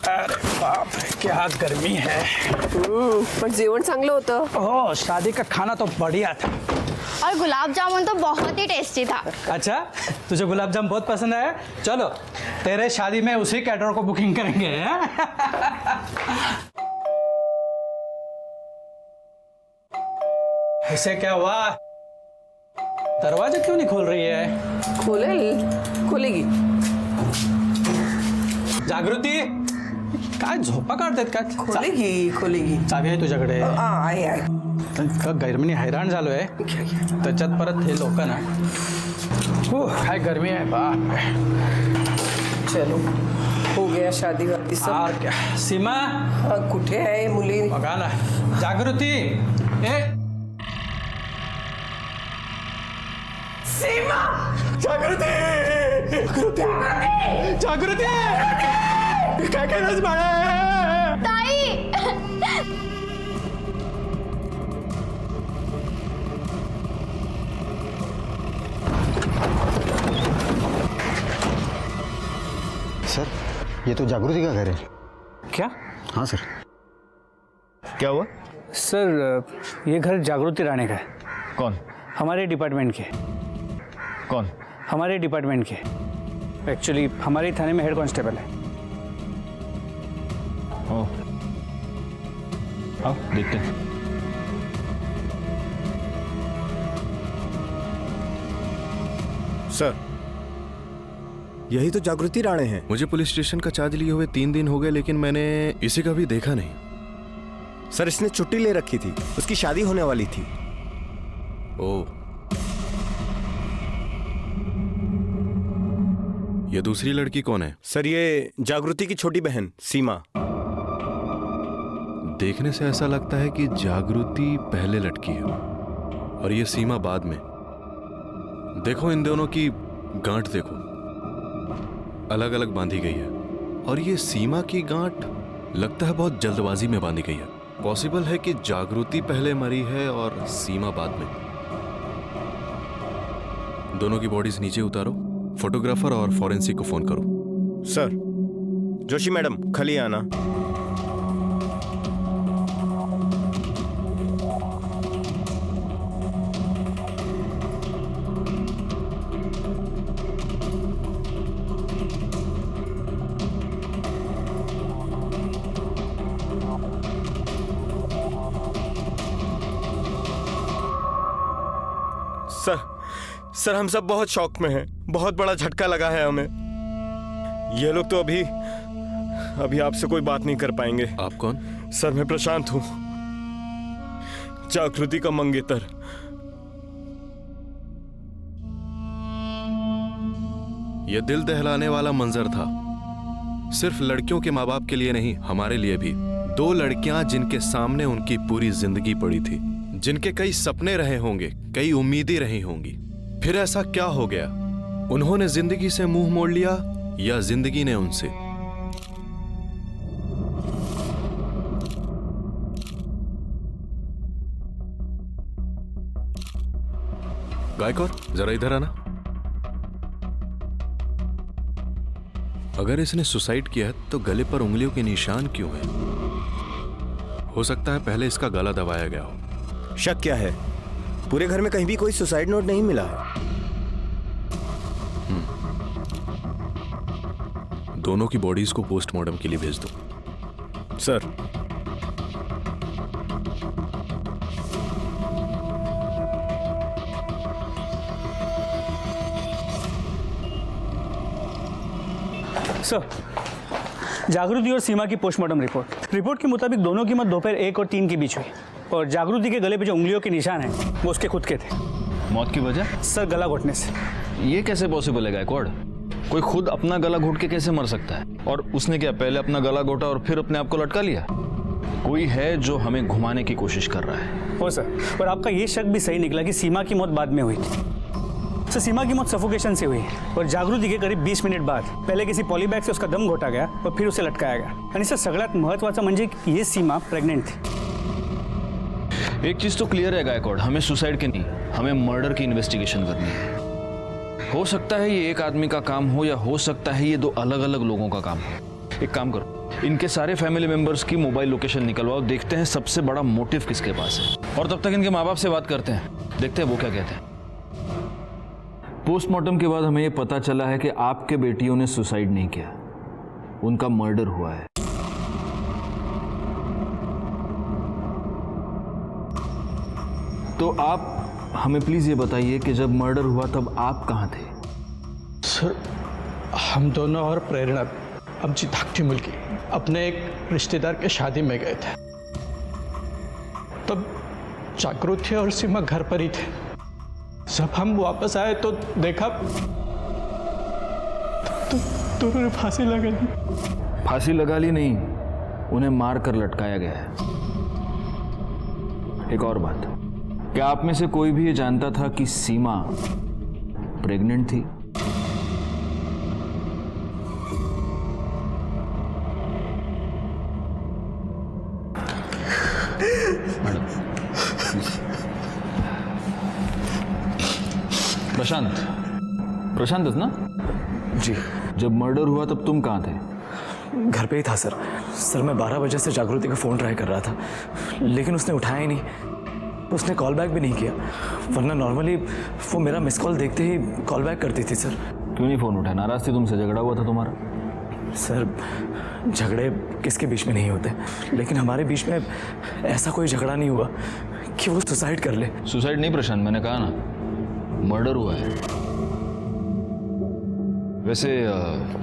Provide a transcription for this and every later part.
अरे बाप रे, क्या गर्मी है। पण जेवण चांगलं होतं। ओह, शादी का खाना तो बढ़िया था। और गुलाब जामुन तो बहुत ही टेस्टी था। अच्छा, तुझे गुलाब जामुन बहुत पसंद आया? चलो तेरे शादी में उसी कैटरर को बुकिंग करेंगे। इसे क्या हुआ? दरवाजा क्यों नहीं खोल रही है? खोलेगी। जागृती, काय झोपा काढतात काय? खोलेगी। चावी आहे तुझ्याकडे? आहे। गरमीने हैराण झालोय, त्याच्यात परत हे लोक ना, काय गर्मी आहे बाप रे। चलो, हो गया शादी वादी सब। और क्या? सीमा कुठे आहे मुली? बघा ना, जागृती, ए सीमा, जागृती, जागृती, काय करायचं बाळा? ताई, सर, ये तो जागृति का घर है। क्या? हाँ सर। क्या हुआ? सर, ये घर जागृति राणे का है। कौन? हमारे डिपार्टमेंट के। कौन? हमारे डिपार्टमेंट के। एक्चुअली हमारे थाने में हेड कांस्टेबल है। ओ, आओ देखते हैं। सर, यही तो जागृति राणे हैं। मुझे पुलिस स्टेशन का चार्ज लिए हुए 3 दिन हो गए, लेकिन मैंने इसे कभी देखा नहीं। सर, इसने छुट्टी ले रखी थी, उसकी शादी होने वाली थी। ओह, ये दूसरी लड़की कौन है? सर, ये जागृति की छोटी बहन सीमा। देखने से ऐसा लगता है कि जागृति पहले लटकी है और ये सीमा बाद में। देखो, इन दोनों की गांठ देखो, अलग अलग बांधी गई है, और ये सीमा की गांठ लगता है बहुत जल्दबाजी में बांधी गई है। पॉसिबल है कि जागृति पहले मरी है और सीमा बाद में। दोनों की बॉडीज नीचे उतारो, फोटोग्राफर और फॉरेंसिक को फोन करो। सर, जोशी मैडम खाली आना। सर, हम सब बहुत शॉक में हैं। बहुत बड़ा झटका लगा है हमें। ये लोग तो अभी आपसे कोई बात नहीं कर पाएंगे। आप कौन? सर, मैं प्रशांत हूं, जागृति का मंगेतर। यह दिल दहलाने वाला मंजर था, सिर्फ लड़कियों के माँ बाप के लिए नहीं, हमारे लिए भी। 2 लड़कियां जिनके सामने उनकी पूरी जिंदगी पड़ी थी, जिनके कई सपने रहे होंगे, कई उम्मीदें रही होंगी। फिर ऐसा क्या हो गया? उन्होंने जिंदगी से मुंह मोड़ लिया या जिंदगी ने उनसे? गायकवाड़, जरा इधर आना। अगर इसने सुसाइड किया है तो गले पर उंगलियों के निशान क्यों हैं? हो सकता है पहले इसका गला दबाया गया हो। शक क्या है? पूरे घर में कहीं भी कोई सुसाइड नोट नहीं मिला है। दोनों की बॉडीज को पोस्टमार्टम के लिए भेज दो। सर, जागृति और सीमा की पोस्टमार्टम रिपोर्ट के मुताबिक दोनों की मौत दोपहर 1 और 3 के बीच हुई, और जागृति के गले पे जो उंगलियों के निशान हैं वो उसके खुद के थे। मौत की वजह? सर, गला घोटने से। ये कैसे पॉसिबल है गायकवाड़? कोई खुद अपना गला घोट के कैसे मर सकता है? और उसने क्या पहले अपना गला घोटा और फिर अपने आप को लटका लिया? कोई है जो हमें घुमाने की कोशिश कर रहा है। हो सर, और आपका ये शक भी सही निकला कि सीमा की मौत बाद में हुई थी। सर, सीमा की मौत सफोकेशन से हुई और जागृति के करीब 20 मिनिट बाद पहले किसी पॉलीबैग से उसका दम घोटा गया और फिर उसे लटकाया गया। आणि सर, सगळ्यात महत्त्वाचं म्हणजे ये सीमा प्रेग्नेंट थी। एक चीज तो क्लियर है गायकवाड़, हमें सुसाइड की नहीं, हमें मर्डर की इन्वेस्टिगेशन करनी है। हो सकता है ये एक आदमी का काम हो या हो सकता है ये 2 अलग अलग लोगों का काम हो। एक काम करो, इनके सारे फैमिली मेंबर्स की मोबाइल लोकेशन निकलवाओ, देखते हैं सबसे बड़ा मोटिव किसके पास है। और तब तक इनके माँ बाप से बात करते हैं, देखते हैं वो क्या कहते हैं। पोस्टमार्टम के बाद हमें ये पता चला है कि आपके बेटियों ने सुसाइड नहीं किया, उनका मर्डर हुआ है। तो आप हमें प्लीज ये बताइए कि जब मर्डर हुआ तब आप कहाँ थे? सर, हम दोनों और प्रेरणा अमजी धाकटी मुल्की अपने एक रिश्तेदार के शादी में गए थे। तब जागृति और सीमा घर पर ही थे। जब हम वापस आए तो देखा तो दोनों ने फांसी लगा ली। फांसी लगा ली नहीं, उन्हें मार कर लटकाया गया है। एक और बात, क्या आप में से कोई भी ये जानता था कि सीमा प्रेग्नेंट थी? प्रशांत, प्रशांत ना? जी। जब मर्डर हुआ तब तुम कहाँ थे? घर पे ही था सर। सर मैं 12 बजे से जागृति का फ़ोन ट्राई कर रहा था, लेकिन उसने उठाया ही नहीं। उसने कॉल बैक भी नहीं किया, वरना नॉर्मली वो मेरा मिस कॉल देखते ही कॉल बैक करती थी सर। क्यों नहीं फ़ोन उठाया? नाराज़ थी तुमसे? झगड़ा हुआ था तुम्हारा? सर झगड़े किसके बीच में नहीं होते, लेकिन हमारे बीच में ऐसा कोई झगड़ा नहीं हुआ कि वो सुसाइड कर ले। सुसाइड नहीं प्रशांत, मैंने कहा ना मर्डर हुआ है। वैसे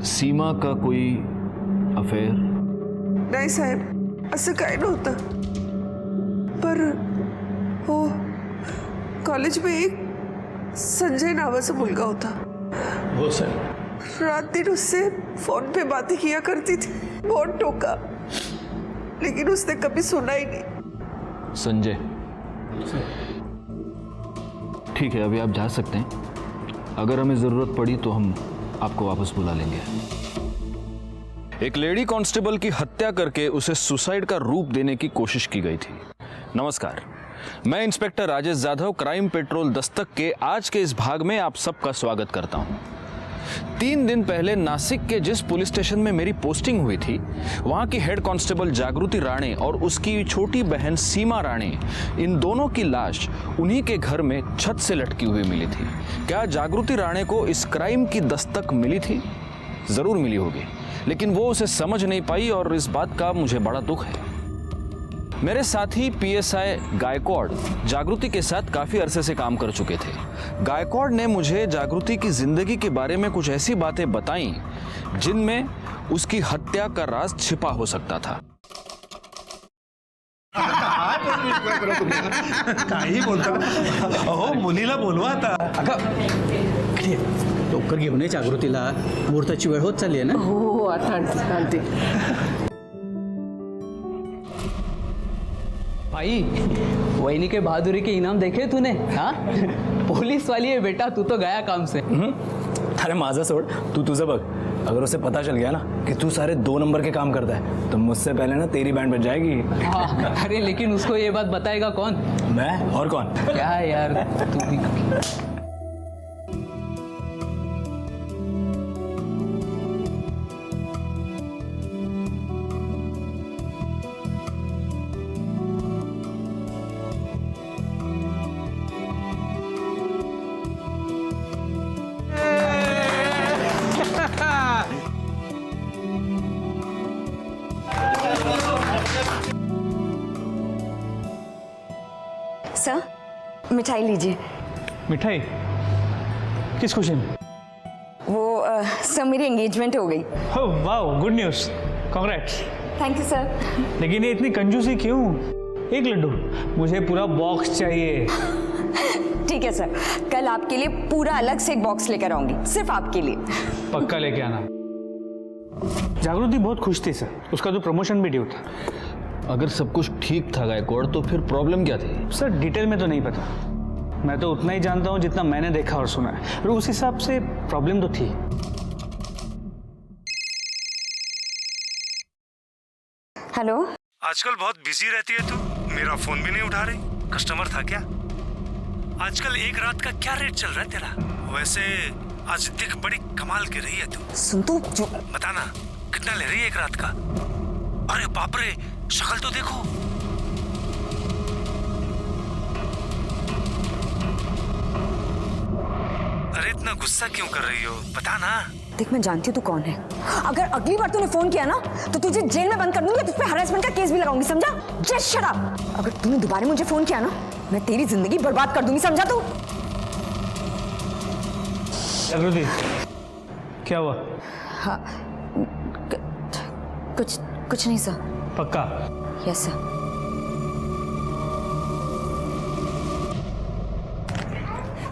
सीमा का कोई अफेयर? नाही साहेब, असं काय नव्हतं, पर हो कॉलेज में एक संजय नावाचा मुलगा होता। वो सर, रात दिन उससे फोन पे बातें किया करती थी, बहुत टोका, लेकिन उसने कभी सुना ही नहीं। संजय, ठीक है, अभी आप जा सकते हैं। अगर हमें ज़रूरत पड़ी तो हम आपको वापस बुला लेंगे। एक लेडी कांस्टेबल की हत्या करके उसे सुसाइड का रूप देने की कोशिश की गई थी। नमस्कार, मैं inspector Rajesh Jadhav, crime petrol Dastak के आज के इस भाग में आप सबका स्वागत करता हूं। 3 दिन पहले नासिक के जिस पुलिस स्टेशन में मेरी पोस्टिंग हुई थी, वहां की हेड कांस्टेबल जागृति राणे और उसकी छोटी बहन सीमा राणे, इन दोनों की लाश उन्हीं के घर में छत से लटकी हुई मिली थी। क्या जागृति राणे को इस क्राइम की दस्तक मिली थी? जरूर मिली होगी, लेकिन वो उसे समझ नहीं पाई और इस बात का मुझे बड़ा दुख है। मेरे साथी पीएसआई गायकवाड़ जागृति के साथ काफी अरसे से काम कर चुके थे। गायकवाड़ ने मुझे जागृति की जिंदगी के बारे में कुछ ऐसी बातें बताई जिनमें उसकी हत्या का राज छिपा हो सकता था। काही बोलता? अहो, मुलीला बोलवा आता. लवकर घेऊन ये जागृतीला, मुहूर्ताची वेळ होत चालली आहे ना. हो आता आणते. भाई, वहीनी के बहादुरी के इनाम देखे तूने? हाँ, पुलिस वाली है बेटा, तू तो गया काम से. अरे माझा सोड, तू तुझं बघ. अगर उसे पता चल गया ना कि तू सारे 2 नंबर के काम करता है तो मुझसे पहले ना तेरी बैंड बज जाएगी. हाँ, अरे लेकिन उसको ये बात बताएगा कौन? मैं और कौन? क्या यार तू भी. सर, मिठाई लीजिए. मिठाई? किस खुशी में? वो सर मेरी एंगेजमेंट हो गई. Oh wow, good news, congrats. Thank you sir. लेकिन ये इतनी कंजूसी क्यों? 1 लड्डू, मुझे पूरा बॉक्स चाहिए. ठीक है सर, कल आपके लिए पूरा अलग से एक बॉक्स लेकर आऊंगी, सिर्फ आपके लिए. पक्का लेके आना. जागृति बहुत खुश थी सर, उसका तो प्रमोशन भी ड्यू था. अगर सब कुछ ठीक था गायकवाड़, तो फिर प्रॉब्लम क्या थी? सर डिटेल में तो नहीं पता, मैं तो उतना ही जानता हूँ जितना मैंने देखा और सुना है, और उस हिसाब से प्रॉब्लम तो थी. हेलो. आजकल बहुत बिजी रहती है तू, मेरा फोन भी नहीं उठा रही. कस्टमर था क्या? आजकल एक रात का क्या रेट चल रहा है तेरा? वैसे आज दिख बड़ी कमाल की रही है तू. सुन तू जो बताना, कितना ले रही है एक रात का? अरे बाप रे, शक्ल तो देखो। अरे इतना गुस्सा क्यों कर रही हो, बता ना। देख मैं जानती हूँ तू कौन है। अगर अगली बार तूने फोन किया ना तो तुझे जेल में बंद कर दूंगी, तुझ पे हरासमेंट का केस भी लगाऊंगी, समझा? Just shut up. अगर तूने दोबारा मुझे फोन किया ना मैं तेरी जिंदगी बर्बाद कर दूंगी, समझा तू? जागृति, क्या हुआ? हाँ कुछ नहीं सर। पक्का? Yes sir.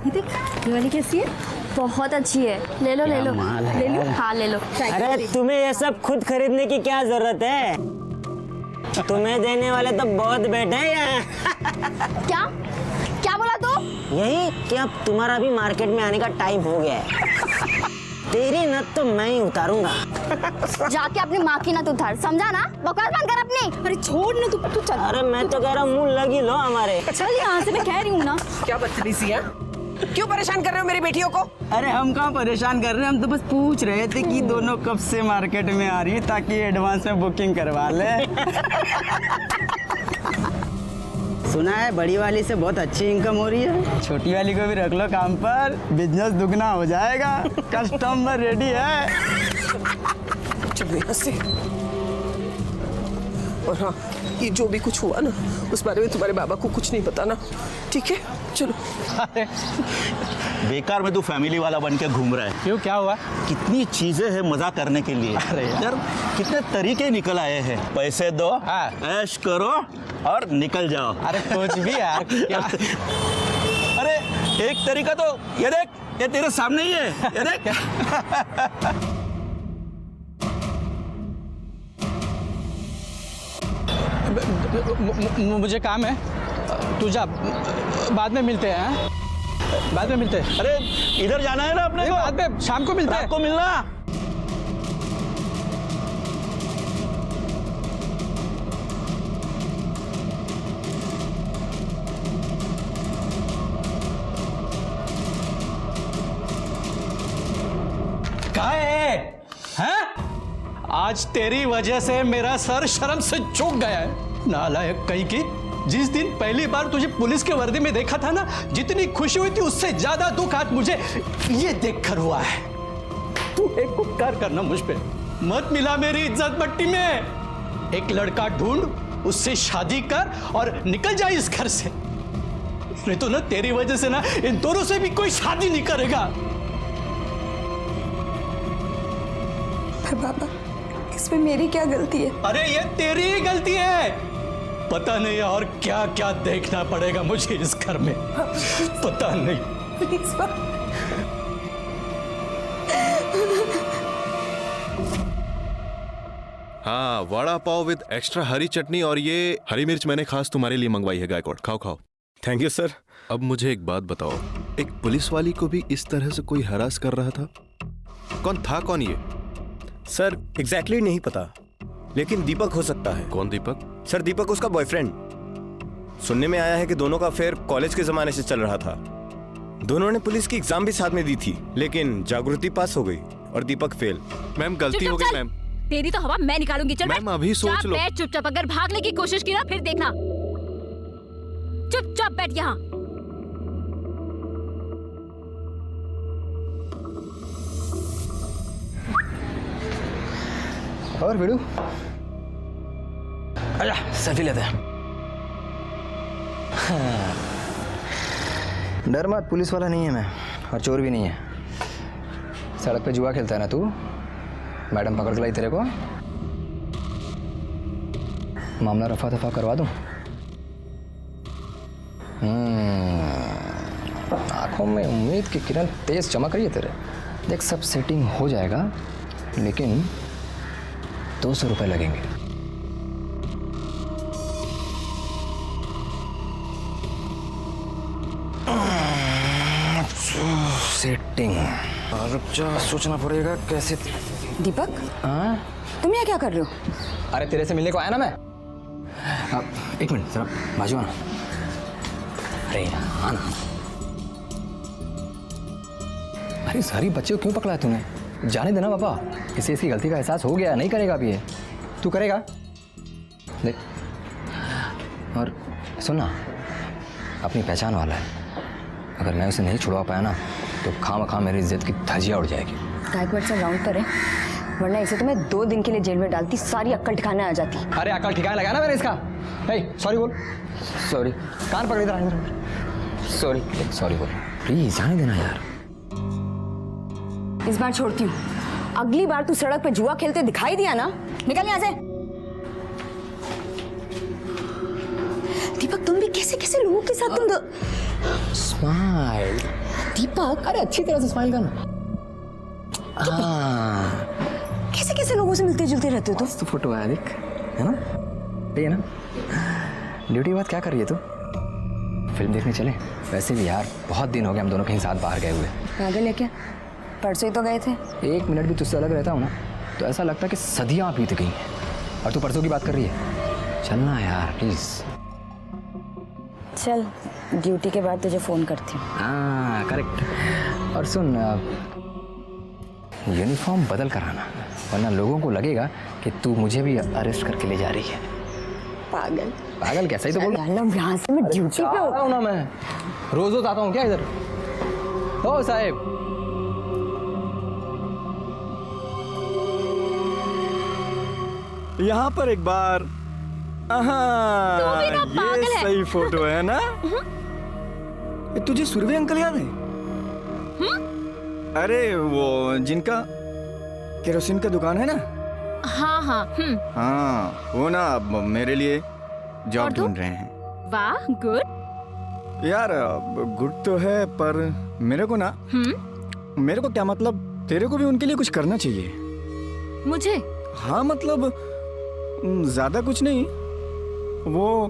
ये देख, ये वाली कैसी है? बहुत अच्छी है, ले लो ले लो ले लो। हाँ ले लो। अरे तुम्हें ये सब खुद खरीदने की क्या जरूरत है? तुम्हें देने वाले तो बहुत बैठे हैं यहाँ। क्या क्या बोला तू? यही कि अब तुम्हारा भी मार्केट में आने का टाइम हो गया है। तेरी नत तो मैं ही उतारूंगा। जाके अपनी माँ की नत उतार, समझा ना? बकवास बंद कर अपनी। अरे छोड़ ना तू चल। अरे मैं तो कह रहा हूँ मुंह लगी लो हमारे। चल यहाँ से, मैं कह रही हूँ ना। क्या बदतमीजी है? क्यों परेशान कर रहे हो मेरी बेटियों को? अरे हम कहाँ परेशान कर रहे हैं, हम तो बस पूछ रहे थे कि दोनों कब से मार्केट में आ रही है ताकि एडवांस में बुकिंग करवा ले। सुना है बड़ी वाली से बहुत अच्छी इनकम हो रही है, छोटी वाली को भी रख लो काम पर, बिजनेस दुगना हो जाएगा। कस्टमर रेडी है। चल यहाँ से। और हाँ, ये जो भी कुछ हुआ ना उस बारे में तुम्हारे बाबा को कुछ नहीं बताना, ठीक है? चलो। बेकार में तू फैमिली वाला बन के घूम रहा है। क्यों, क्या हुआ? कितनी चीजें हैं मजा करने के लिए। अरे यार कितने तरीके निकल आए हैं। पैसे दो, हाँ। ऐश करो और निकल जाओ। अरे कुछ भी यार, क्या? अरे एक तरीका तो ये देख, ये तेरे सामने ही है, ये देख। मुझे काम है, तू जा, बाद में मिलते हैं। बाद में मिलते हैं। अरे इधर जाना है ना अपने को, बाद में शाम को मिलते हैं। रात को मिलना। कहाँ है? हैं? आज तेरी वजह से मेरा सर शर्म से झुक गया है। नालायक कहीं की। जिस दिन पहली बार तुझे पुलिस के वर्दी में देखा था ना, जितनी खुशी हुई थी उससे ज्यादा दुख आज मुझे ये देखकर हुआ है। तू एक उपकार करना मुझ पे, मत मिला मेरी इज्जत मट्टी में। एक लड़का ढूंढ, उससे शादी कर और निकल जा इस घर से। नहीं तो ना तेरी वजह से ना इन दोनों से भी कोई शादी नहीं करेगा। बाबा, इसमें मेरी क्या गलती है? अरे ये तेरी ही गलती है। पता नहीं और क्या क्या देखना पड़ेगा मुझे इस घर में, पता नहीं। प्लीज हाँ, वड़ा पाव विद एक्स्ट्रा हरी चटनी, और ये हरी मिर्च मैंने खास तुम्हारे लिए मंगवाई है गायकवाड़। खाओ खाओ। Thank you sir. अब मुझे एक बात बताओ, एक पुलिस वाली को भी इस तरह से कोई हरास कर रहा था? कौन था कौन ये? सर एग्जैक्टली नहीं पता, लेकिन दीपक हो सकता है। कौन दीपक? सर दीपक उसका बॉयफ्रेंड। सुनने में आया है कि दोनों का अफेयर कॉलेज के जमाने से चल रहा था। दोनों ने पुलिस की एग्जाम भी साथ में दी थी, लेकिन जागृति पास हो गई और दीपक फेल। मैम गलती हो गई मैम। तेरी तो हवा मैं निकालूंगी। चल मैम अभी सोच लो। बैठ चुपचाप, अगर भागने की कोशिश की ना फिर देखना। चुपचाप बैठ यहाँ। और बिड़ू, आजा सेल्फी लेते हैं। डर मत, पुलिस वाला नहीं है मैं, और चोर भी नहीं है। सड़क पे जुआ खेलता है ना तू, मैडम पकड़ के लाई तेरे को। मामला रफा दफा करवा दूं। आंखों में उम्मीद की किरण तेज चमक रही है तेरे। देख सब सेटिंग हो जाएगा, लेकिन 200 रुपए लगेंगे। सेटिंग सोचना पड़ेगा कैसे। दीपक, हाँ तुम यहाँ क्या कर रहे हो? अरे तेरे से मिलने को आया ना मैं। एक मिनट जरा बाजू आना। अरे आना। अरे सारी बच्चे को क्यों पकड़ा है तूने? जाने देना बाबा, इसे इसकी गलती का एहसास हो गया, नहीं करेगा अभी ये। तू करेगा? देख, और सुनना, अपनी पहचान वाला है, अगर मैं उसे नहीं छुड़वा पाया ना तो खाम मेरी इज्जत की धज्जियाँ उड़ जाएगी। गायकवाड़ से राउंड करें, वरना इसे तो मैं 2 दिन के लिए जेल में डालती, सारी अक्ल ठिकाने आ जाती। अरे अकल ठिकाने लगा ना मैंने इसका। सॉरी बोल। सॉरी, कान पकड़ इधर। सॉरी बोल प्लीज, जाने देना यार। इस बार छोड़ती हूँ, अगली बार तू सड़क पे जुआ खेलते दिखाई दिया ना, निकल यहाँ से। दीपक तुम भी कैसे कैसे लोगों के साथ तुम स्माइल। दीपक अरे अच्छी तरह से स्माइल करना। हाँ, कैसे कैसे लोगों से मिलते जुलते रहते हो तुम? तो फोटो आया देख, है ना? सही है ना? ड्यूटी के बाद क्या कर रही है तू? फिल्म देखने चले? वैसे भी यार बहुत दिन हो गए हम दोनों कहीं साथ बाहर गए हुए। पागल है क्या? परसों ही तो गए थे। 1 मिनट भी तुझसे अलग रहता हूँ ना तो ऐसा लगता है कि सदियाँ बीत गई हैं, और तू परसों की बात कर रही है। चलना यार प्लीज। चल, ड्यूटी के बाद तुझे फोन करती हूँ। हाँ करेक्ट। और सुन, यूनिफॉर्म बदल कर आना, वरना लोगों को लगेगा कि तू मुझे भी अरेस्ट करके ले जा रही है। पागल पागल कैसा ही तो बोल। यहाँ से मैं ड्यूटी पे हूँ ना, मैं रोज आता हूँ क्या इधर? ओ साहब, यहाँ पर एक बार। ये सही फोटो है ना? ये तुझे सुरभि अंकल याद है? अरे वो जिनका केरोसिन का दुकान है ना? हाँ हाँ। हाँ, वो ना अब मेरे लिए जॉब ढूंढ रहे हैं। वाह, गुड यार गुड तो है, पर मेरे को ना, मेरे को क्या मतलब, तेरे को भी उनके लिए कुछ करना चाहिए। मुझे? हाँ मतलब ज्यादा कुछ नहीं, वो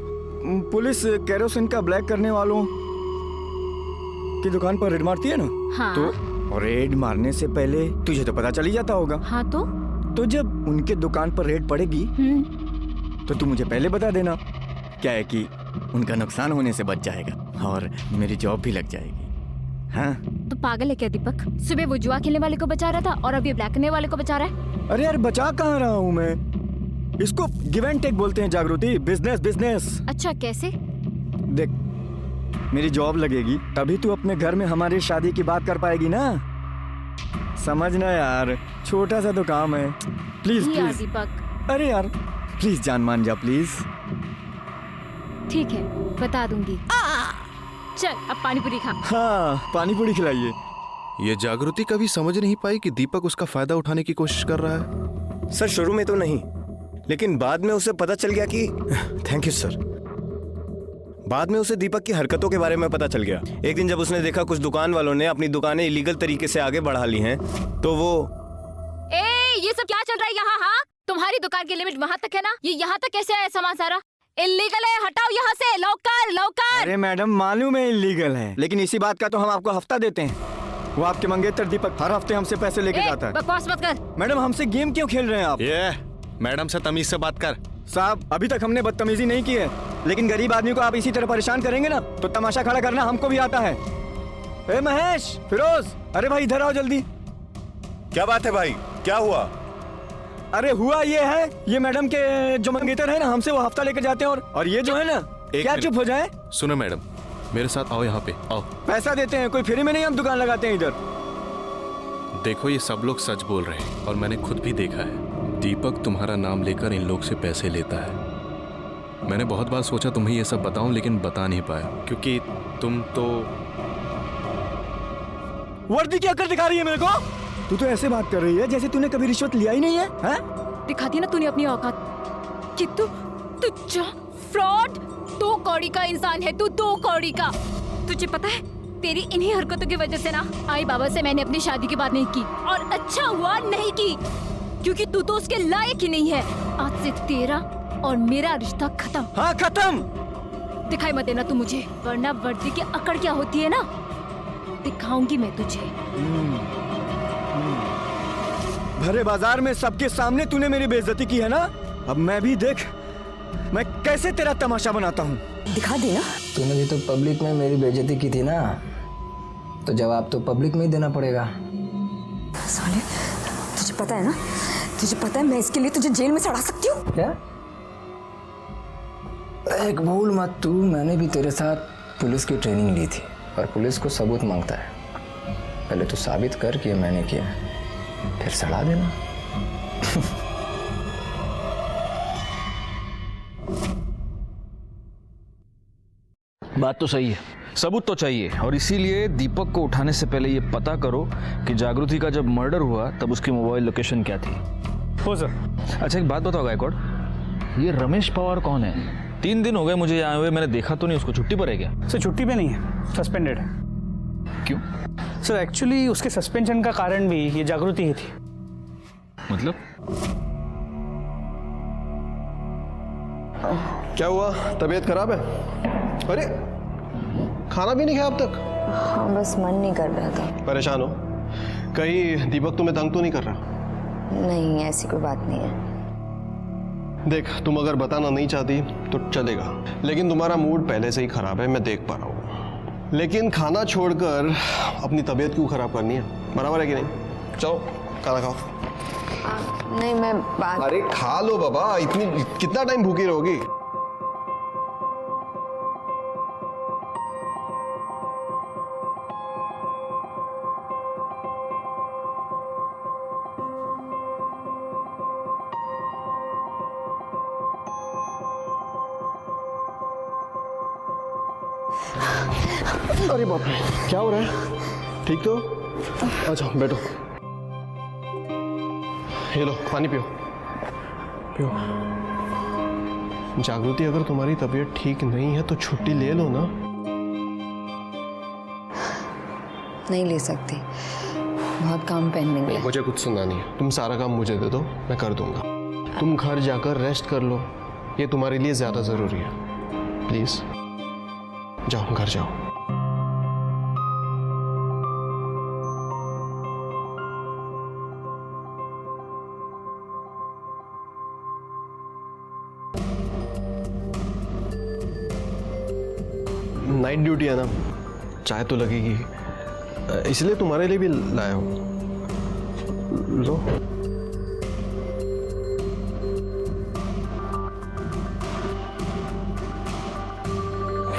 पुलिस केरोसिन का ब्लैक करने वालों की दुकान पर रेड मारती है ना। हाँ। तो रेड मारने से पहले तुझे तो पता चल ही जाता होगा। हाँ तो जब उनके दुकान पर रेड पड़ेगी तो तू मुझे पहले बता देना, क्या है कि उनका नुकसान होने से बच जाएगा और मेरी जॉब भी लग जाएगी। हाँ तो पागल है क्या दीपक? सुबह वो जुआ खेलने वाले को बचा रहा था और अब ये ब्लैक करने वाले को बचा रहा है। अरे यार बचा कहाँ रहा हूँ मैं, इसको गिव एंड टेक बोलते हैं जागृति, बिजनेस। अच्छा कैसे? देख, मेरी जॉब लगेगी तभी तू अपने घर में हमारी शादी की बात कर पाएगी ना, समझना यार, छोटा सा तो काम है। प्लीज यार दीपक। अरे यार प्लीज जान मान जा प्लीज। ठीक है, बता दूंगी। चल अब पानी पूरी खा। हाँ पानी पूरी खिलाइए। ये जागृति कभी समझ नहीं पाई कि दीपक उसका फायदा उठाने की कोशिश कर रहा है। सर शुरू में तो नहीं, लेकिन बाद में उसे पता चल गया कि थैंक यू सर। बाद में उसे दीपक की हरकतों के बारे में पता चल गया। एक दिन जब उसने देखा कुछ दुकान वालों ने अपनी दुकानें इलीगल तरीके से आगे बढ़ा ली हैं, तो वो ये सब क्या चल रहा है यहाँ? हाँ, तुम्हारी दुकान की लिमिट वहाँ तक है ना, ये यहाँ तक कैसे आया सामान सारा? इलीगल है, हटाओ यहाँ से, लौकर। अरे मैडम मालूम है इलीगल है, लेकिन इसी बात का तो हम आपको हफ्ता देते हैं। वो आपके मंगेतर दीपक हर हफ्ते हमसे पैसे लेके जाता है। बकवास मत कर। मैडम हमसे गेम क्यों खेल रहे हैं आप? ये मैडम से तमीज से बात कर। साहब अभी तक हमने बदतमीजी नहीं की है, लेकिन गरीब आदमी को आप इसी तरह परेशान करेंगे ना तो तमाशा खड़ा करना हमको भी आता है। ए महेश, फिरोज, अरे भाई इधर आओ जल्दी। क्या बात है भाई, क्या हुआ? अरे हुआ ये है, ये मैडम के जो मंगेतर है ना, हमसे वो हफ्ता लेके जाते हैं, और ये जो है ना, क्या चुप हो जाए? सुनो मैडम, मेरे साथ आओ, यहाँ पे आओ। पैसा देते हैं, कोई फ्री में नहीं हम दुकान लगाते हैं इधर। देखो ये सब लोग सच बोल रहे हैं और मैंने खुद भी देखा है। दीपक तुम्हारा नाम लेकर इन लोग से पैसे लेता है। मैंने बहुत बार सोचा तुम्हें ये सब बताऊं, लेकिन बता नहीं पाया क्योंकि तुम तो। वर्दी क्या कर दिखा रही है मेरे को? तू तो ऐसे बात कर रही है जैसे तूने कभी रिश्वत लिया ही नहीं है, हैं? दिखाती ना तूने अपनी औकात कि तू फ्रॉड, 2 कौड़ी का इंसान है तू, 2 कौड़ी का। तुझे पता है तेरी इन्हीं हरकतों की वजह से ना आई बाबा से मैंने अपनी शादी की बात नहीं की, और अच्छा हुआ नहीं की, क्योंकि तू तो उसके लायक ही नहीं है। आज से तेरा और मेरा रिश्ता खत्म। हाँ खत्म। दिखाई मत देना तू मुझे, वरना वर्दी की अकड़ क्या होती है ना दिखाऊंगी मैं तुझे। भरे बाजार में सबके सामने तूने मेरी बेइज्जती की है ना, अब मैं भी देख मैं कैसे तेरा तमाशा बनाता हूँ। दिखा दे ना। तूने भी तो पब्लिक में मेरी बेइज्जती की थी ना, तो जवाब तो पब्लिक में ही देना पड़ेगा। साले, तुझे पता है ना, तुझे पता है मैं इसके लिए तुझे जेल में सड़ा सकती हूँ। क्या? एक भूल मत तू, मैंने भी तेरे साथ पुलिस की ट्रेनिंग ली थी और पुलिस को सबूत मांगता है। पहले तो साबित कर कि मैंने किया, फिर सड़ा देना। बात तो सही है, सबूत तो चाहिए, और इसीलिए दीपक को उठाने से पहले ये पता करो कि जागृति का जब मर्डर हुआ तब उसकी मोबाइल लोकेशन क्या थी। हो सर। अच्छा एक बात बताओ गायकवाड़, ये रमेश पवार कौन है? 3 दिन हो गए मुझे यहाँ हुए, मैंने देखा तो नहीं उसको। छुट्टी पर है क्या? सर छुट्टी पे नहीं है, सस्पेंडेड है। क्यों? सर एक्चुअली उसके सस्पेंशन का कारण भी ये जागृति ही थी। मतलब? क्या हुआ, तबीयत खराब है? अरे खाना भी नहीं खाया अब तक? हाँ बस मन नहीं कर रहा था। परेशान हो? कहीं दीपक तुम्हें तंग तो नहीं कर रहा? नहीं ऐसी कोई बात नहीं है। देख तुम अगर बताना नहीं चाहती तो चलेगा, लेकिन तुम्हारा मूड पहले से ही खराब है, मैं देख पा रहा हूँ। लेकिन खाना छोड़कर अपनी तबीयत क्यों खराब करनी है? बराबर है कि नहीं? चलो खाना खाओ। नहीं मैं बात। अरे खा लो बाबा, इतनी कितना टाइम भूखी रहोगी? अरे बाप रे, क्या हो रहा है? ठीक तो? अच्छा बैठो, ये लो पानी पियो। पियो। जागृति अगर तुम्हारी तबीयत ठीक नहीं है तो छुट्टी ले लो ना। नहीं ले सकती, बहुत काम पेंडिंग है। मुझे कुछ सुनना नहीं है, तुम सारा काम मुझे दे दो, मैं कर दूंगा। तुम घर जाकर रेस्ट कर लो, ये तुम्हारे लिए ज्यादा जरूरी है। प्लीज जाओ, घर जाओ। नाइट ड्यूटी है ना, चाय तो लगेगी, इसलिए तुम्हारे लिए भी लाया हूं। लो।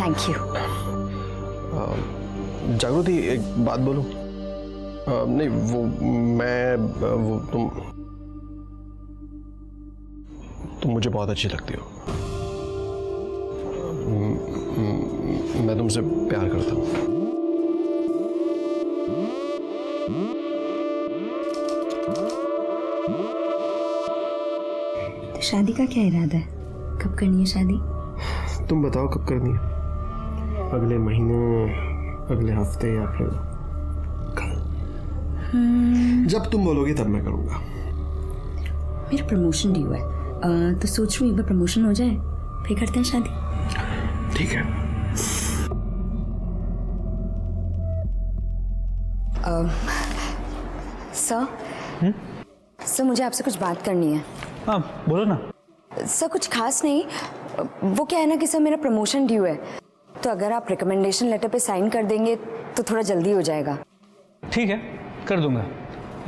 Thank you. जागृति एक बात बोलूं? नहीं वो मैं वो तुम मुझे बहुत अच्छी लगती हो। मैं तुमसे प्यार करता हूँ। तो शादी का क्या इरादा है? कब करनी है शादी? तुम बताओ कब करनी है? अगले महीने, अगले हफ्ते या फिर कल? जब तुम बोलोगी तब मैं करूँगा। मेरा प्रमोशन ड्यू है, तो सोच रही हूँ एक बार प्रमोशन हो जाए फिर करते हैं शादी। ठीक है। सर मुझे आपसे कुछ बात करनी है। हाँ बोलो ना। सर कुछ खास नहीं, वो क्या है ना कि सर मेरा प्रमोशन ड्यू है, तो अगर आप रिकमेंडेशन लेटर पे साइन कर देंगे तो थोड़ा जल्दी हो जाएगा। ठीक है कर दूंगा,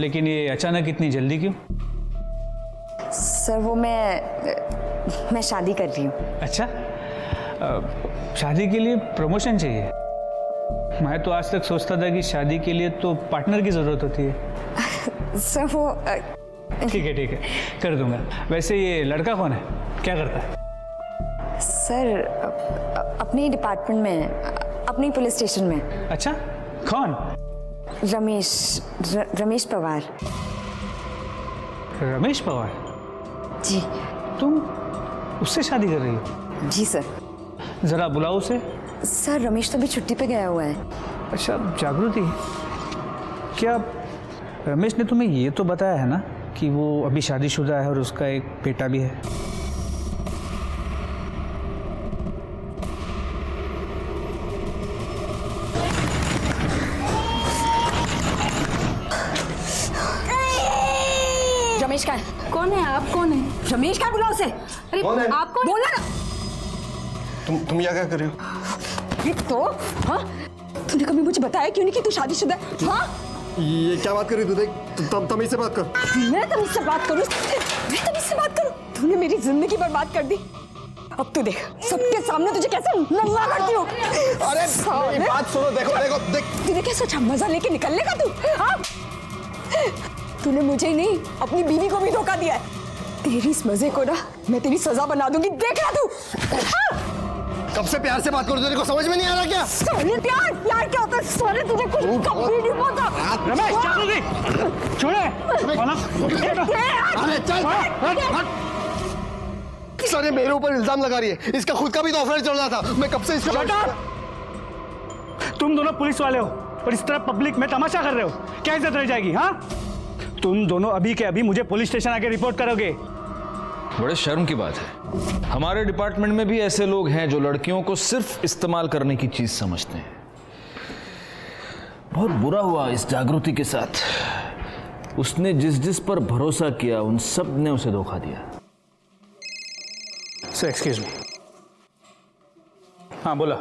लेकिन ये अचानक इतनी जल्दी क्यों? सर वो मैं शादी कर रही हूँ। अच्छा, शादी के लिए प्रमोशन चाहिए? मैं तो आज तक सोचता था कि शादी के लिए तो पार्टनर की ज़रूरत होती है। सर वो ठीक है कर दूंगा। वैसे ये लड़का कौन है, क्या करता है? सर अपने डिपार्टमेंट में, अपनी पुलिस स्टेशन में। अच्छा कौन? रमेश पवार। रमेश पवार? जी। तुम उससे शादी कर रही हो? जी सर। जरा बुलाओ उसे। सर रमेश तो अभी छुट्टी पे गया हुआ है। अच्छा जागृति, क्या रमेश ने तुम्हें ये तो बताया है ना कि वो अभी शादीशुदा है और उसका एक बेटा भी है? रमेश का है। कौन है आप? कौन है रमेश? का बुलाओ उसे। अरे आप कौन? बोलना ना। तुम यहाँ क्या कर रहे हो? तो हाँ, तूने कभी मुझे बताया क्यों नहीं कि तू शादीशुदा है? हाँ ये क्या बात कर रही तू? देख तमीज से बात कर। मैं तमीज से बात करूँ? मैं तमीज से बात करूँ? तूने मेरी जिंदगी बर्बाद कर दी। अब तू देख सबके सामने तुझे कैसे नंगा करती हूँ। अरे मेरी बात सुनो, देखो देखो देख। तूने क्या सोचा मजा लेके निकल लेगा तू? हाँ? तूने मुझे ही नहीं अपनी बीवी को भी धोखा दिया है। तेरी इस मजे को ना मैं तेरी सजा बना दूंगी, देखना तू। हाँ? कब से प्यार से बात करो, तेरे को समझ में नहीं आ रहा क्या? साले प्यार प्यार क्या होता है? साले तुझे कुछ कभी नहीं पता। रमेश जागृति छोड़े। अरे चल हट। सर ये मेरे ऊपर इल्जाम लगा रही है, इसका खुद का भी तो अफेयर चल रहा था। मैं कब से इसको तुम दोनों पुलिस वाले हो और इस तरह पब्लिक में तमाशा कर रहे हो, क्या इज्जत रह जाएगी? हाँ, तुम दोनों अभी के अभी मुझे पुलिस स्टेशन आके रिपोर्ट करोगे। बड़े शर्म की बात है, हमारे डिपार्टमेंट में भी ऐसे लोग हैं जो लड़कियों को सिर्फ इस्तेमाल करने की चीज समझते हैं। बहुत बुरा हुआ इस जागृति के साथ। उसने जिस जिस पर भरोसा किया उन सब ने उसे धोखा दिया। Sir excuse me. हाँ बोला।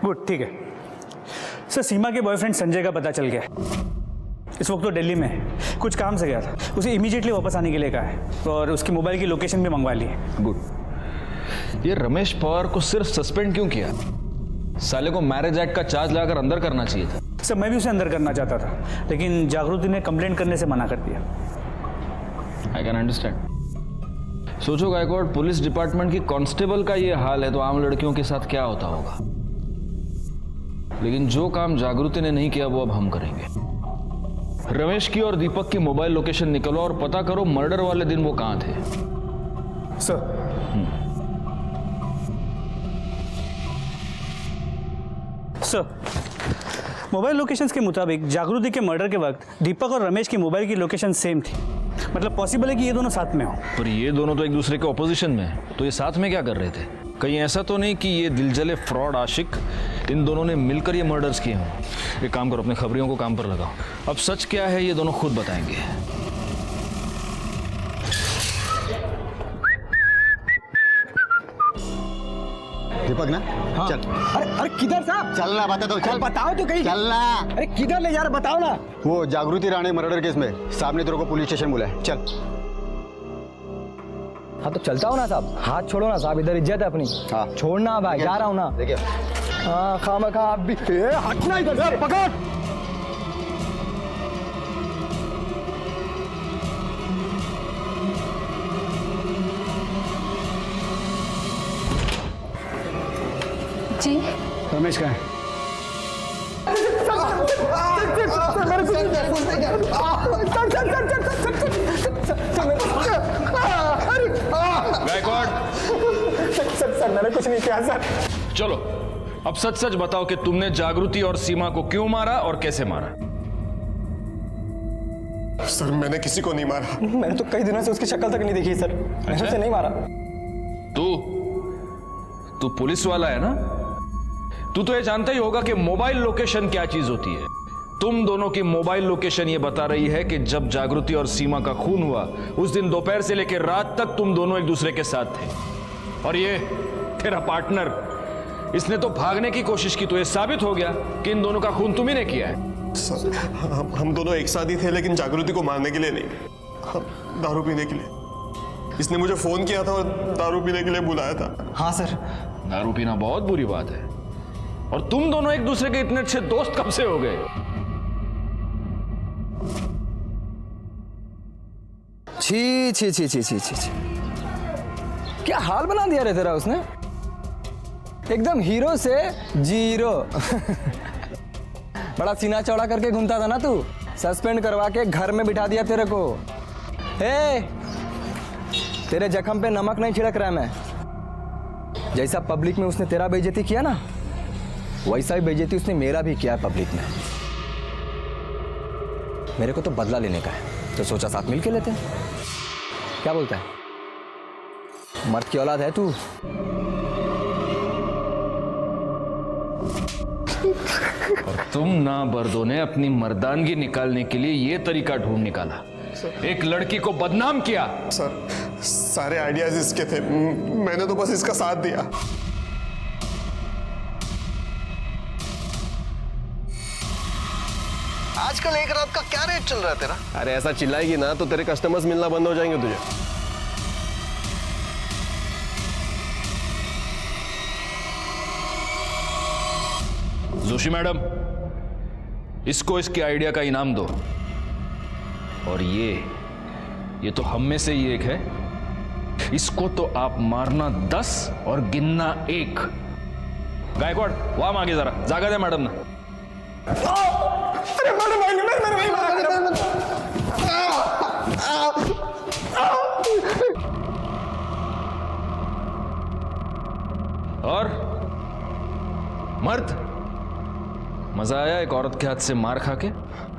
गुड, ठीक है सर। सीमा के बॉयफ्रेंड संजय का पता चल गया। इस वक्त तो दिल्ली में है, कुछ काम से गया था। उसे इमीडिएटली वापस आने के लिए कहा है और उसकी मोबाइल की लोकेशन भी मंगवा ली है। गुड। ये रमेश पवार को सिर्फ सस्पेंड क्यों किया? साले को मैरिज एक्ट का चार्ज लगाकर अंदर करना चाहिए था। सर मैं भी उसे अंदर करना चाहता था, लेकिन जागृति ने कंप्लेंट करने से मना कर दिया। I can understand. सोचो गायकवाड़, पुलिस डिपार्टमेंट की कांस्टेबल का ये हाल है तो आम लड़कियों के साथ क्या होता होगा। लेकिन जो काम जागृति ने नहीं किया वो अब हम करेंगे। रमेश की और दीपक की मोबाइल लोकेशन निकलो और पता करो मर्डर वाले दिन वो कहां थे। सर मोबाइल लोकेशंस के मुताबिक जागृति के मर्डर के वक्त दीपक और रमेश की मोबाइल की लोकेशन सेम थी। मतलब पॉसिबल है कि ये दोनों साथ में हो। पर ये दोनों तो एक दूसरे के ऑपोजिशन में हैं, तो ये साथ में क्या कर रहे थे? कहीं ऐसा तो नहीं कि ये दिलजले फ्रॉड आशिक इन दोनों ने मिलकर ये मर्डर्स किए हों? एक काम करो, अपने खबरियों को काम पर लगाओ। अब सच क्या है ये दोनों खुद बताएंगे। दीपक ना? हाँ। चल। अरे किधर साहब? चलना, बता दो। चल बताओ तो कहीं। चलना। अरे किधर ले जा रहे, बताओ ना। वो जागृति राणे मर्डर केस में साहब ने तेरे को पुलिस स्टेशन बुलाया। चल। हाँ तो चलता हूँ ना साहब। हाथ छोड़ो ना साहब, इधर इज्जत है अपनी। हाँ छोड़ना भाई, जा रहा हूँ ना। देखिए हाँ खामखा आप भी हटना इधर से। पकड़। जी रमेश कहाँ है? गायकवाड़ सर मैंने कुछ नहीं किया सर। चलो अब सच सच बताओ कि तुमने जागृति और सीमा को क्यों मारा और कैसे मारा? सर मैंने किसी को नहीं मारा। मैंने तो कई दिनों से उसकी शक्ल तक नहीं देखी सर। मैंने उसे नहीं मारा। तू पुलिस वाला है ना? तू तो ये जानता ही होगा कि मोबाइल लोकेशन क्या चीज होती है। तुम दोनों की मोबाइल लोकेशन ये बता रही है कि जब जागृति और सीमा का खून हुआ उस दिन दोपहर से लेकर रात तक तुम दोनों एक दूसरे के साथ थे। और ये तेरा पार्टनर, इसने तो भागने की कोशिश की, तो ये साबित हो गया कि इन दोनों का खून तुम ही ने किया है। सर हम दोनों एक साथ ही थे, लेकिन जागृति को मारने के लिए नहीं, दारू पीने के लिए। इसने मुझे फोन किया था और दारू पीने के लिए बुलाया था। हाँ सर। दारू पीना बहुत बुरी बात है, और तुम दोनों एक दूसरे के इतने अच्छे दोस्त कब से हो गए? छी छी छी छी छी छी छी। क्या हाल बना दिया रे तेरा उसने, एकदम हीरो से जीरो। बड़ा सीना चौड़ा करके घूमता था ना तू, सस्पेंड करवा के घर में बिठा दिया तेरे को। हे, तेरे जख्म पे नमक नहीं छिड़क रहा मैं। जैसा पब्लिक में उसने तेरा बेइज्जती किया ना, वैसा ही बेइज्जती उसने मेरा भी किया पब्लिक में। मेरे को तो बदला लेने का है, तो सोचा साथ मिल के लेते हैं। क्या बोलता है? मर्द की औलाद है तू। और तुम ना बर्दों ने अपनी मर्दानगी निकालने के लिए ये तरीका ढूंढ निकाला, एक लड़की को बदनाम किया। सर सारे आइडियाज इसके थे, मैंने तो बस इसका साथ दिया। आजकल एक रात का क्या रेट चल रहा है तेरा? अरे ऐसा चिल्लाएगी ना तो तेरे कस्टमर्स मिलना बंद हो जाएंगे तुझे। जोशी मैडम, इसको इसके आइडिया का इनाम दो। और ये तो हम में से ही एक है, इसको तो आप मारना 10 और गिनना 1। गायकवाड़ वहां मांगे जरा, जागा दे मैडम ना। और मर्द, मजा आया एक औरत के हाथ से मार खा के?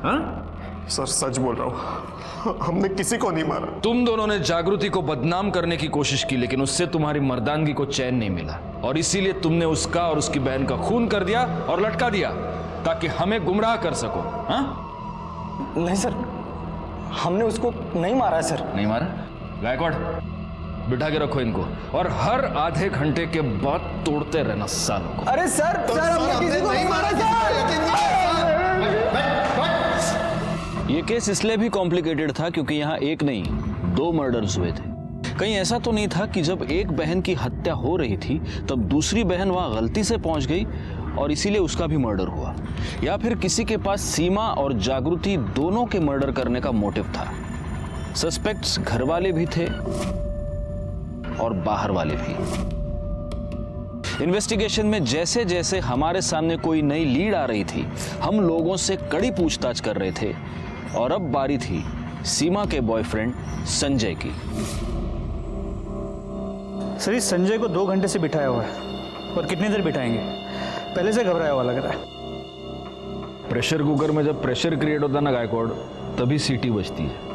हाँ सर सच बोल रहा हूं, हमने किसी को नहीं मारा। तुम दोनों ने जागृति को बदनाम करने की कोशिश की, लेकिन उससे तुम्हारी मर्दानगी को चैन नहीं मिला और इसीलिए तुमने उसका और उसकी बहन का खून कर दिया और लटका दिया ताकि हमें गुमराह कर सको। हाँ? नहीं सर, हमने उसको नहीं मारा है सर। नहीं मारा? गायकवाड़ बिठा के रखो इनको और हर आधे घंटे के बाद तोड़ते रहना सालों को। अरे सर, हमने किसी को नहीं मारा सर। ये केस इसलिए भी कॉम्प्लिकेटेड था क्योंकि यहाँ एक नहीं 2 मर्डर्स हुए थे। कहीं ऐसा तो नहीं था कि जब एक बहन की हत्या हो रही थी तब दूसरी बहन वहां गलती से पहुंच गई और इसीलिए उसका भी मर्डर हुआ, या फिर किसी के पास सीमा और जागृति दोनों के मर्डर करने का मोटिव था। सस्पेक्ट्स घर वाले भी थे और बाहर वाले भी। इन्वेस्टिगेशन में जैसे जैसे हमारे सामने कोई नई लीड आ रही थी, हम लोगों से कड़ी पूछताछ कर रहे थे और अब बारी थी सीमा के बॉयफ्रेंड संजय की। सर इस संजय को 2 घंटे से बिठाया हुआ है और कितनी देर बिठाएंगे? पहले से घबराया हुआ लग रहा है। प्रेशर कुकर में जब प्रेशर क्रिएट होता है ना गायकवाड़, तभी सीटी बजती है।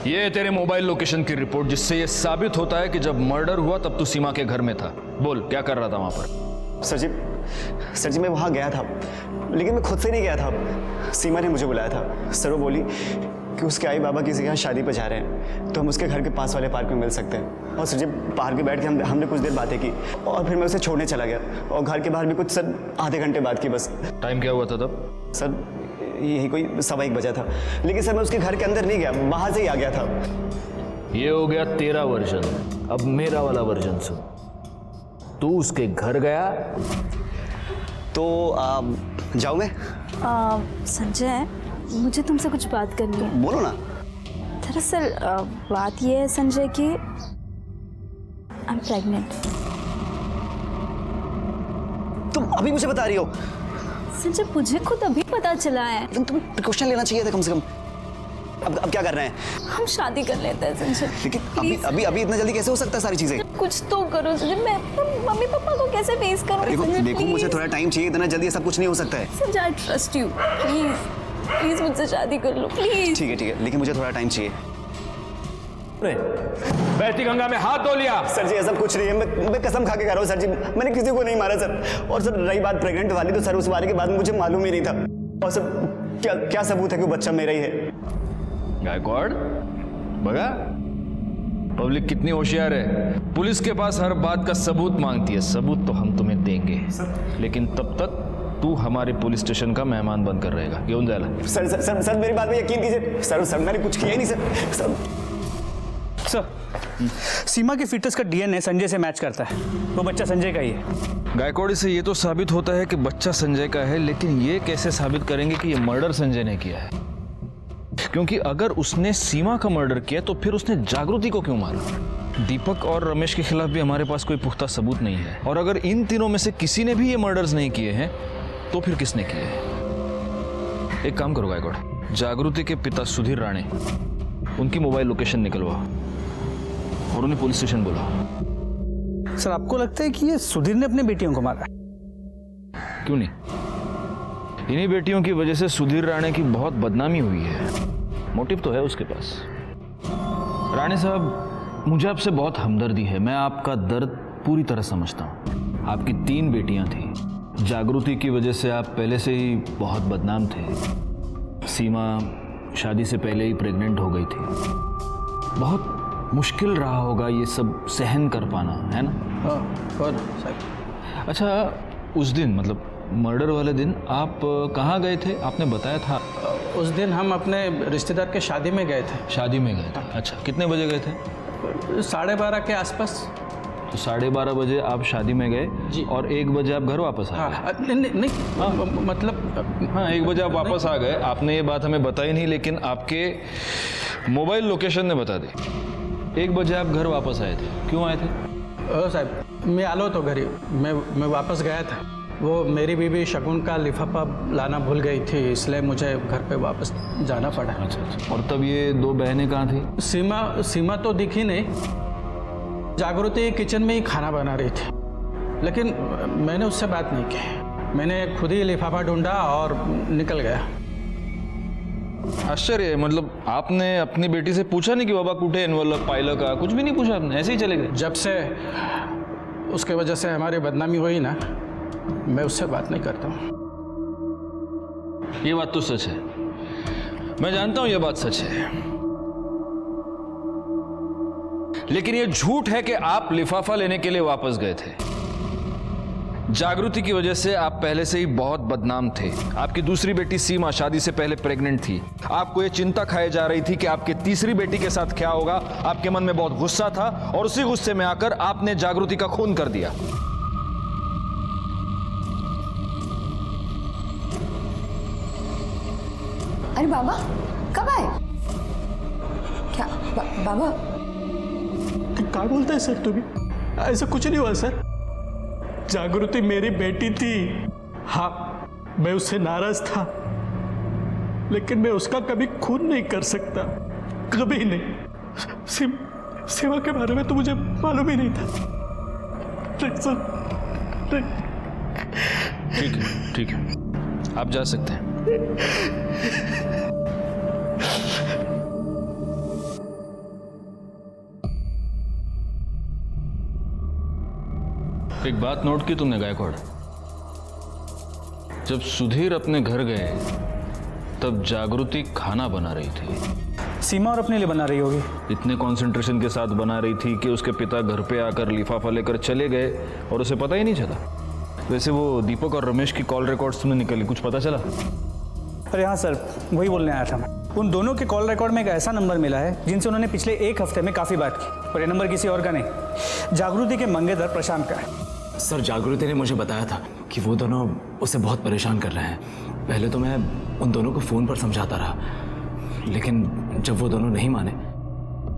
ये तेरे मोबाइल लोकेशन की रिपोर्ट, जिससे ये साबित होता है कि जब मर्डर हुआ तब तू सीमा के घर में था। बोल क्या कर रहा था वहां पर? सर जी मैं वहां गया था, लेकिन मैं खुद से नहीं गया था। सीमा ने मुझे बुलाया था। सर वो बोली कि उसके आई बाबा किसी के यहाँ शादी पर जा रहे हैं, तो हम उसके घर के पास वाले पार्क में मिल सकते हैं। और सर जी पार्क में बैठ के हमने कुछ देर बातें की और फिर मैं उसे छोड़ने चला गया और घर के बाहर भी कुछ सर आधे घंटे बाद की बस। टाइम क्या हुआ था तब? सर यही कोई 1:15 बजा था, लेकिन सर मैं उसके घर के अंदर नहीं गया, बाहर से ही आ गया था। ये हो गया तेरा वर्जन, अब मेरा वाला वर्जन सुन। तू उसके घर गया तो जाऊँ मैं? संजय मुझे तुमसे कुछ बात करनी है। बोलो ना। दरअसल बात ये है संजय कि आई एम प्रेग्नेंट। तुम अभी मुझे बता रही हो? संजय मुझे खुद अभी पता चला है। तुम्हें प्रिकॉशन लेना चाहिए था कम से कम। अब क्या कर रहे हैं? हम शादी कर लेते हैं संजय। लेकिन अभी इतना जल्दी कैसे हो सकता है सारी चीजें? कुछ तो करो संजय, मैं मम्मी पापा को कैसे फेस करूं? देखो मुझे थोड़ा टाइम चाहिए, इतना जल्दी सब कुछ नहीं हो सकता है। Sanjay I trust you, please मुझसे शादी कर लो प्लीज। ठीक है, लेकिन मुझे थोड़ा टाइम चाहिए। बहती गंगा में हाथ धो लिया। सर जी ऐसा कुछ नहीं है, मैं कसम खा के कह रहा हूँ सर जी, मैंने किसी को नहीं मारा सर। और सर रही बात प्रेग्नेंट वाली, तो सर उस बारे के बाद मुझे मालूम ही नहीं था। और सर क्या सबूत है कि वो बच्चा मेरा ही है? गायकवाड़ बगा, पब्लिक कितनी होशियार है। पुलिस के पास हर बात का सबूत मांगती है। सबूत तो हम तुम्हें देंगे, लेकिन तब तक तू हमारे पुलिस स्टेशन का मेहमान बनकर रहेगा। क्यों जाला? सर मेरी बात में यकीन कीजिए। सर मैंने कुछ किया ही नहीं सर। सीमा के फीटस का डीएनए संजय से मैच करता है, वो बच्चा संजय का ही है। गायकवाड़ से ये तो साबित होता है कि बच्चा संजय का है, लेकिन ये कैसे साबित करेंगे कि ये मर्डर संजय ने किया है? क्योंकि अगर उसने सीमा का मर्डर किया तो फिर उसने जागृति को क्यों मारा? दीपक और रमेश के खिलाफ भी हमारे पास कोई पुख्ता सबूत नहीं है, और अगर इन तीनों में से किसी ने भी ये मर्डर्स नहीं किए हैं तो फिर किसने किए हैं? एक काम करो गायकवाड़, जागृति के पिता सुधीर राणे, उनकी मोबाइल लोकेशन निकलवा और उन्हें पुलिस स्टेशन बुलाओ। सर आपको लगता है कि ये सुधीर ने अपने बेटियों को मारा? क्यों नहीं, इन्हीं बेटियों की वजह से सुधीर राणे की बहुत बदनामी हुई है। मोटिव तो है उसके पास। राणे साहब, मुझे आपसे बहुत हमदर्दी है, मैं आपका दर्द पूरी तरह समझता हूँ। आपकी 3 बेटियां थी, जागृति की वजह से आप पहले से ही बहुत बदनाम थे। सीमा शादी से पहले ही प्रेग्नेंट हो गई थी। बहुत मुश्किल रहा होगा ये सब सहन कर पाना, है ना? और अच्छा, उस दिन मतलब मर्डर वाले दिन आप कहाँ गए थे? आपने बताया था। उस दिन हम अपने रिश्तेदार के शादी में गए थे। शादी में गए थे? अच्छा, कितने बजे गए थे? 12:30 के आसपास। तो 12:30 बजे आप शादी में गए जी, और 1 बजे आप घर वापस आ गए? नहीं, मतलब हाँ, 1 बजे आप वापस आ गए। आपने ये बात हमें बताई नहीं, लेकिन आपके मोबाइल लोकेशन ने बता दी। 1 बजे आप घर वापस आए थे, क्यों आए थे? साहब, मैं आलो तो घरी मैं वापस गया था। वो मेरी बीवी शगुन का लिफाफा लाना भूल गई थी, इसलिए मुझे घर पे वापस जाना पड़ा। अच्छा। और तब ये 2 बहनें कहाँ थी? सीमा तो दिखी नहीं। जागृति किचन में ही खाना बना रही थी, लेकिन मैंने उससे बात नहीं की। मैंने खुद ही लिफाफा ढूंढा और निकल गया। आश्चर्य है, मतलब आपने अपनी बेटी से पूछा नहीं कि बाबा कुठे एनवलप पाहिलं का? कुछ भी नहीं पूछा आपने, ऐसे ही चले गए? जब से उसके वजह से हमारी बदनामी हुई ना, मैं उससे बात नहीं करता हूँ। ये बात तो सच है, मैं जानता हूं ये बात सच है, लेकिन ये झूठ है कि आप लिफाफा लेने के लिए वापस गए थे। जागृति की वजह से आप पहले से ही बहुत बदनाम थे। आपकी दूसरी बेटी सीमा शादी से पहले प्रेग्नेंट थी। आपको ये चिंता खाई जा रही थी कि आपकी तीसरी बेटी के साथ क्या होगा। आपके मन में बहुत गुस्सा था और उसी गुस्से में आकर आपने जागृति का खून कर दिया। अरे बाबा, कब आए? क्या बाबा? क्या बोलते हैं सर? तुम्हें ऐसा कुछ नहीं हुआ सर। जागृति मेरी बेटी थी। हाँ, मैं उससे नाराज था, लेकिन मैं उसका कभी खून नहीं कर सकता, कभी नहीं। सेवा के बारे में तो मुझे मालूम ही नहीं था। ठीक है, आप जा सकते हैं। एक बात नोट की तुमने गायकवाड़? जब सुधीर अपने घर गए तब जागृति खाना बना रही थी। सीमा और अपने लिए बना रही होगी। इतने कंसंट्रेशन के साथ बना रही थी कि उसके पिता घर पे आकर लिफाफा लेकर चले गए और उसे पता ही नहीं चला। वैसे वो दीपक और रमेश की कॉल रिकॉर्ड्स में निकली, कुछ पता चला? अरे हाँ सर, वही बोलने आया था मैं। उन दोनों के कॉल रिकॉर्ड में एक ऐसा नंबर मिला है जिनसे उन्होंने पिछले 1 हफ्ते में काफ़ी बात की, और ये नंबर किसी और का नहीं, जागृति के मंगेतर प्रशांत का है। सर, जागृति ने मुझे बताया था कि वो दोनों उसे बहुत परेशान कर रहे हैं। पहले तो मैं उन दोनों को फ़ोन पर समझाता रहा, लेकिन जब वो दोनों नहीं माने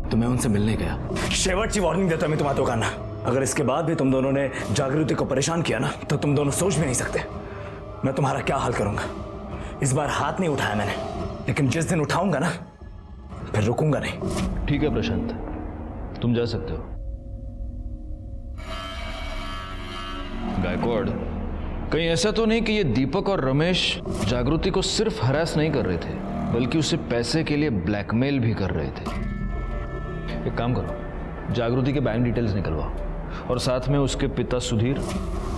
तो मैं उनसे मिलने गया। शेवटची वार्निंग देता मैं तुम्हारा दोकाना, अगर इसके बाद भी तुम दोनों ने जागृति को परेशान किया ना, तो तुम दोनों सोच भी नहीं सकते मैं तुम्हारा क्या हाल करूंगा। इस बार हाथ नहीं उठाया मैंने, लेकिन जिस दिन उठाऊंगा ना, फिर रुकूंगा नहीं। ठीक है प्रशांत, तुम जा सकते हो। गायकवाड़, कहीं ऐसा तो नहीं कि ये दीपक और रमेश जागृति को सिर्फ हरास नहीं कर रहे थे, बल्कि उसे पैसे के लिए ब्लैकमेल भी कर रहे थे? एक काम करो, जागृति के बैंक डिटेल्स निकलवाओ और साथ में उसके पिता सुधीर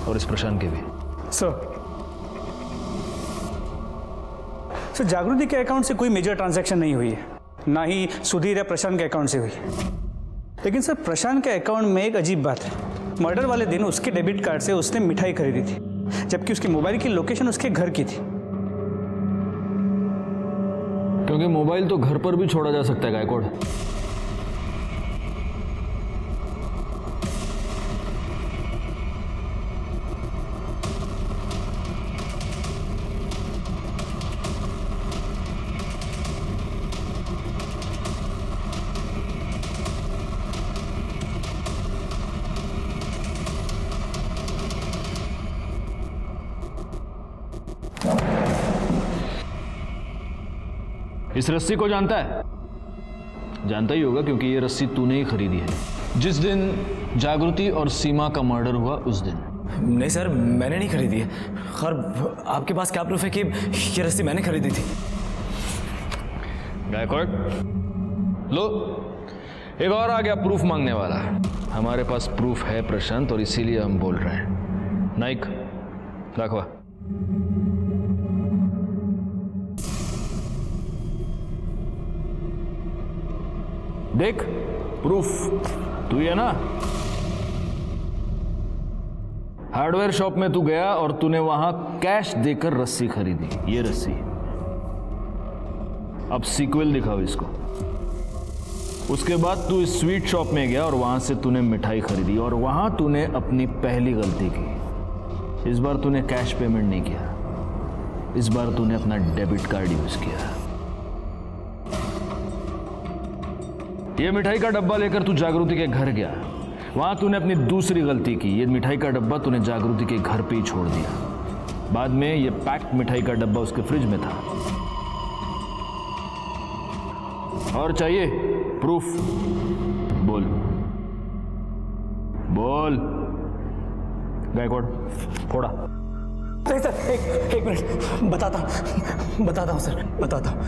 और इस प्रशांत के भी। सर, जागृति के अकाउंट से कोई मेजर ट्रांजैक्शन नहीं हुई है, ना ही सुधीर या प्रशांत के अकाउंट से हुई है। लेकिन सर, प्रशांत के अकाउंट में एक अजीब बात है। मर्डर वाले दिन उसके डेबिट कार्ड से उसने मिठाई खरीदी थी, जबकि उसके मोबाइल की लोकेशन उसके घर की थी। क्योंकि मोबाइल तो घर पर भी छोड़ा जा सकता है गायकवाड़। इस रस्सी को जानता है? जानता ही होगा, क्योंकि ये रस्सी तूने ही खरीदी है जिस दिन जागृति और सीमा का मर्डर हुआ उस दिन। नहीं सर, मैंने नहीं खरीदी है। खैर, आपके पास क्या प्रूफ है कि ये रस्सी मैंने खरीदी थी? गायकवाड़, लो, एक और आ गया प्रूफ मांगने वाला। हमारे पास प्रूफ है प्रशांत, और इसीलिए हम बोल रहे हैं। नाइक, दाखवा। देख, प्रूफ तू ही है ना? हार्डवेयर शॉप में तू गया और तूने वहां कैश देकर रस्सी खरीदी। ये रस्सी अब सीक्वल दिखाओ इसको। उसके बाद तू इस स्वीट शॉप में गया और वहां से तूने मिठाई खरीदी और वहां तूने अपनी पहली गलती की। इस बार तूने कैश पेमेंट नहीं किया, इस बार तूने अपना डेबिट कार्ड यूज किया। ये मिठाई का डब्बा लेकर तू जागृति के घर गया, वहां तूने अपनी दूसरी गलती की। ये मिठाई का डब्बा तूने जागृति के घर पे ही छोड़ दिया। बाद में ये पैक्ड मिठाई का डब्बा उसके फ्रिज में था। और चाहिए प्रूफ? बोल बोल। गायकवाड़ फोड़ा। नहीं सर, एक मिनट, बताता हूँ सर, बताता हूँ।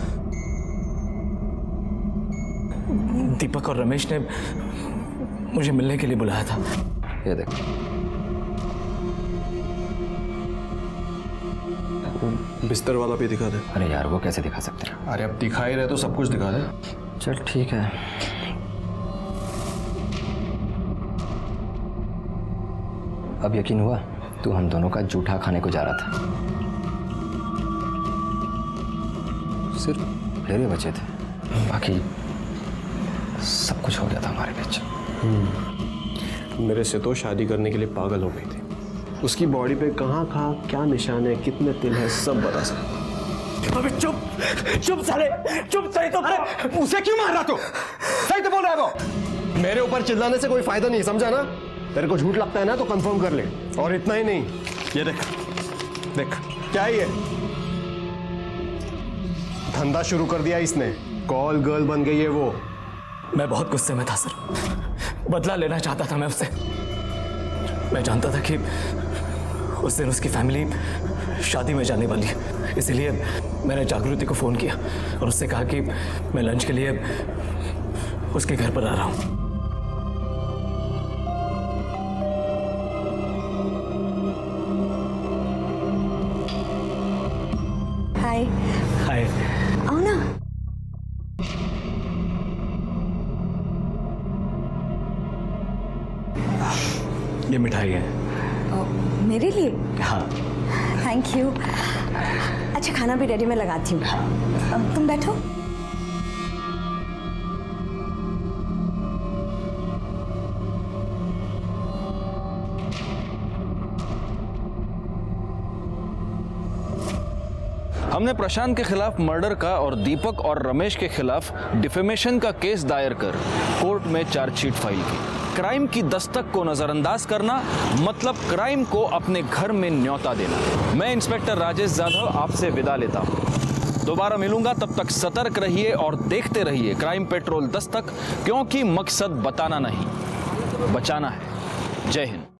दीपक और रमेश ने मुझे मिलने के लिए बुलाया था। ये देख, बिस्तर वाला भी दिखा दे। अरे यार वो कैसे दिखा सकते हैं? अरे अब दिखा ही रहे तो सब कुछ दिखा दे। चल ठीक है। अब यकीन हुआ तू हम दोनों का जूठा खाने को जा रहा था। सिर्फ फेरे बचे थे, बाकी सब कुछ हो गया था हमारे बीच। मेरे से तो शादी करने के लिए पागल हो गई थी। उसकी बॉडी पे कहाँ क्या निशान है, कितने तिल है, सब बता सकता। अबे चुप साले, चुप। सही तो उसे क्यों मार रहा तू? सही तो बोल रहा है वो। मेरे ऊपर चिल्लाने से कोई फायदा नहीं, समझा ना? तेरे को झूठ लगता है ना तो कंफर्म कर ले। और इतना ही नहीं, ये देख क्या है ये? धंधा शुरू कर दिया इसने, कॉल गर्ल बन गई है वो। मैं बहुत गुस्से में था सर, बदला लेना चाहता था मैं उससे। मैं जानता था कि उस दिन उसकी फैमिली शादी में जाने वाली है, इसलिए मैंने जागृति को फ़ोन किया और उससे कहा कि मैं लंच के लिए उसके घर पर आ रहा हूँ। हाय। हाय। आओ ना। ये मिठाई है। मेरे लिए? हाँ। Thank you. अच्छा खाना भी रेडी, मैं लगाती हूँ। अब तुम बैठो। हमने प्रशांत के खिलाफ मर्डर का और दीपक और रमेश के खिलाफ डिफेमेशन का केस दायर कर कोर्ट में चार्जशीट फाइल की। क्राइम की दस्तक को नजरअंदाज करना मतलब क्राइम को अपने घर में न्योता देना। मैं इंस्पेक्टर राजेश जाधव आपसे विदा लेता हूं। दोबारा मिलूंगा, तब तक सतर्क रहिए और देखते रहिए क्राइम पेट्रोल दस्तक, क्योंकि मकसद बताना नहीं, बचाना है। जय हिंद।